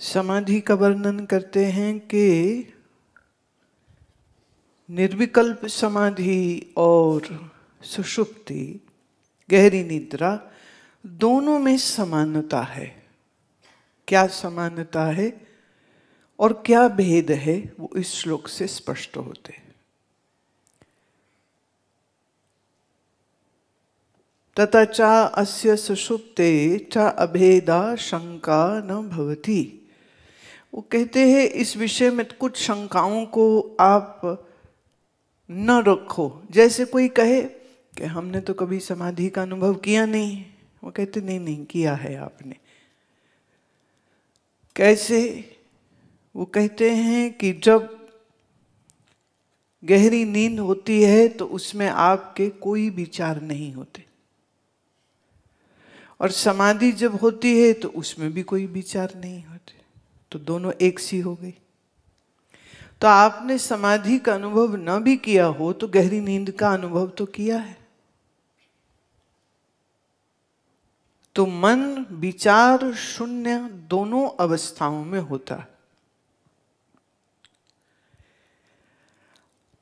समाधि का वर्णन करते हैं कि निर्विकल्प समाधि और सुषुप्ति, गहरी निद्रा, दोनों में समानता है। क्या समानता है और क्या भेद है वो इस श्लोक से स्पष्ट होते हैं। तथा च अस्य सुषुप्ते च अभेदा शंका न भवति। वो कहते हैं इस विषय में कुछ शंकाओं को आप न रखो। जैसे कोई कहे कि हमने तो कभी समाधि का अनुभव किया नहीं, वो कहते नहीं किया है आपने। कैसे? वो कहते हैं कि जब गहरी नींद होती है तो उसमें आपके कोई विचार नहीं होते, और समाधि जब होती है तो उसमें भी कोई विचार नहीं होते, तो दोनों एक सी हो गई। तो आपने समाधि का अनुभव न भी किया हो तो गहरी नींद का अनुभव तो किया है। तो मन विचार शून्य दोनों अवस्थाओं में होता है।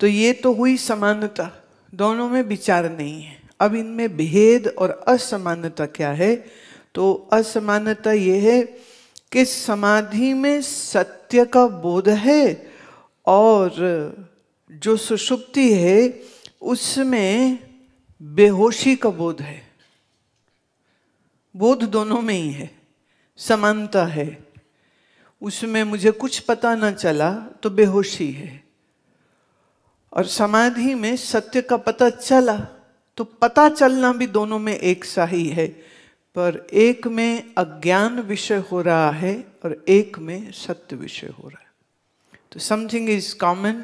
तो ये तो हुई समानता, दोनों में विचार नहीं है। अब इनमें भेद और असमानता क्या है? तो असमानता ये है कि समाधि में सत्य का बोध है और जो सुषुप्ति है उसमें बेहोशी का बोध है। बोध दोनों में ही है, समानता है। उसमें मुझे कुछ पता न चला तो बेहोशी है, और समाधि में सत्य का पता चला तो पता चलना भी दोनों में एक सा ही है, पर एक में अज्ञान विषय हो रहा है और एक में सत्य विषय हो रहा है। तो something is common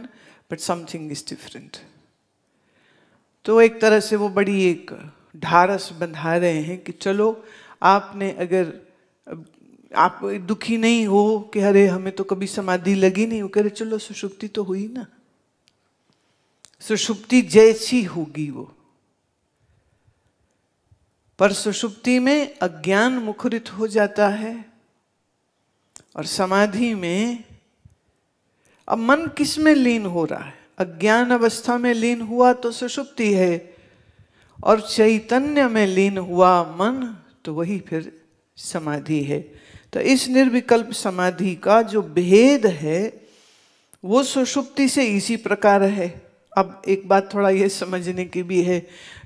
but something is different. तो एक तरह से वो बड़ी एक ढारस बंधा रहे हैं कि चलो आपने, अगर आप दुखी नहीं हो कि अरे हमें तो कभी समाधि लगी नहीं, वो कह रहे चलो सुषुप्ति तो हुई ना, सुषुप्ति जैसी होगी वो। पर सुषुप्ति में अज्ञान मुखरित हो जाता है और समाधि में अब मन किस में लीन हो रहा है? अज्ञान अवस्था में लीन हुआ तो सुषुप्ति है, और चैतन्य में लीन हुआ मन तो वही फिर समाधि है। तो इस निर्विकल्प समाधि का जो भेद है वो सुषुप्ति से इसी प्रकार है। अब एक बात थोड़ा ये समझने की भी है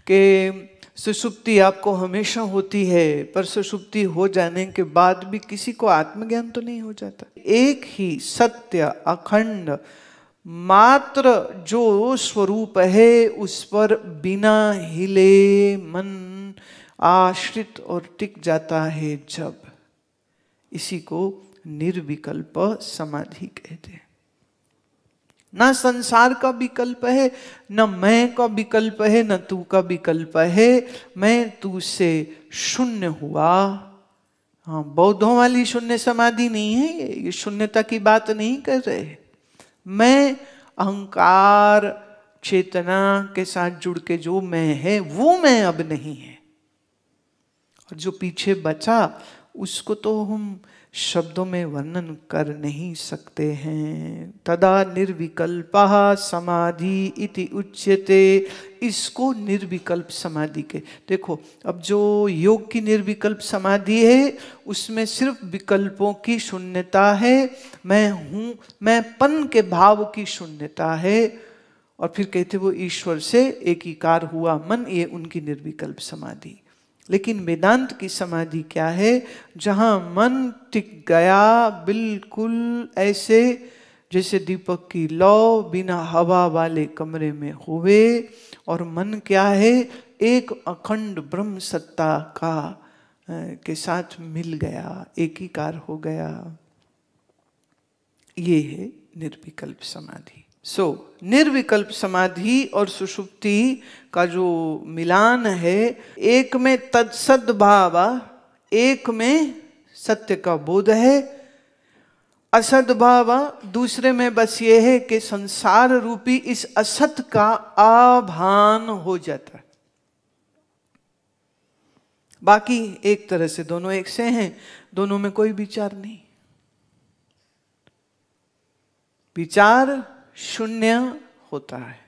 कि सुषुप्ति आपको हमेशा होती है, पर सुषुप्ति हो जाने के बाद भी किसी को आत्मज्ञान तो नहीं हो जाता। एक ही सत्य अखंड मात्र जो स्वरूप है उस पर बिना हिले मन आश्रित और टिक जाता है जब, इसी को निर्विकल्प समाधि कहते हैं। ना संसार का विकल्प है, न मैं का विकल्प है, न तू का विकल्प है। मैं तू से शून्य हुआ। हाँ, बौद्धों वाली शून्य समाधि नहीं है, ये शून्यता की बात नहीं कर रहे। मैं अहंकार चेतना के साथ जुड़ के जो मैं है वो मैं अब नहीं है, और जो पीछे बचा उसको तो हम शब्दों में वर्णन कर नहीं सकते हैं। तदा निर्विकल्पः समाधि इति उच्यते। इसको निर्विकल्प समाधि के देखो। अब जो योग की निर्विकल्प समाधि है उसमें सिर्फ विकल्पों की शून्यता है, मैं हूं, मैं पन के भाव की शून्यता है, और फिर कहते वो ईश्वर से एकीकार हुआ मन, ये उनकी निर्विकल्प समाधि। लेकिन वेदांत की समाधि क्या है? जहां मन टिक गया बिल्कुल ऐसे जैसे दीपक की लौ बिना हवा वाले कमरे में हुए, और मन क्या है? एक अखंड ब्रह्म सत्ता का के साथ मिल गया, एकीकार हो गया। ये है निर्विकल्प समाधि। निर्विकल्प समाधि और सुषुप्ति का जो मिलान है, एक में तत्सद भाव, एक में सत्य का बोध है। असद भाव दूसरे में बस ये है कि संसार रूपी इस असत का आभान हो जाता है। बाकी एक तरह से दोनों एक से हैं, दोनों में कोई विचार नहीं। विचार शून्य होता है।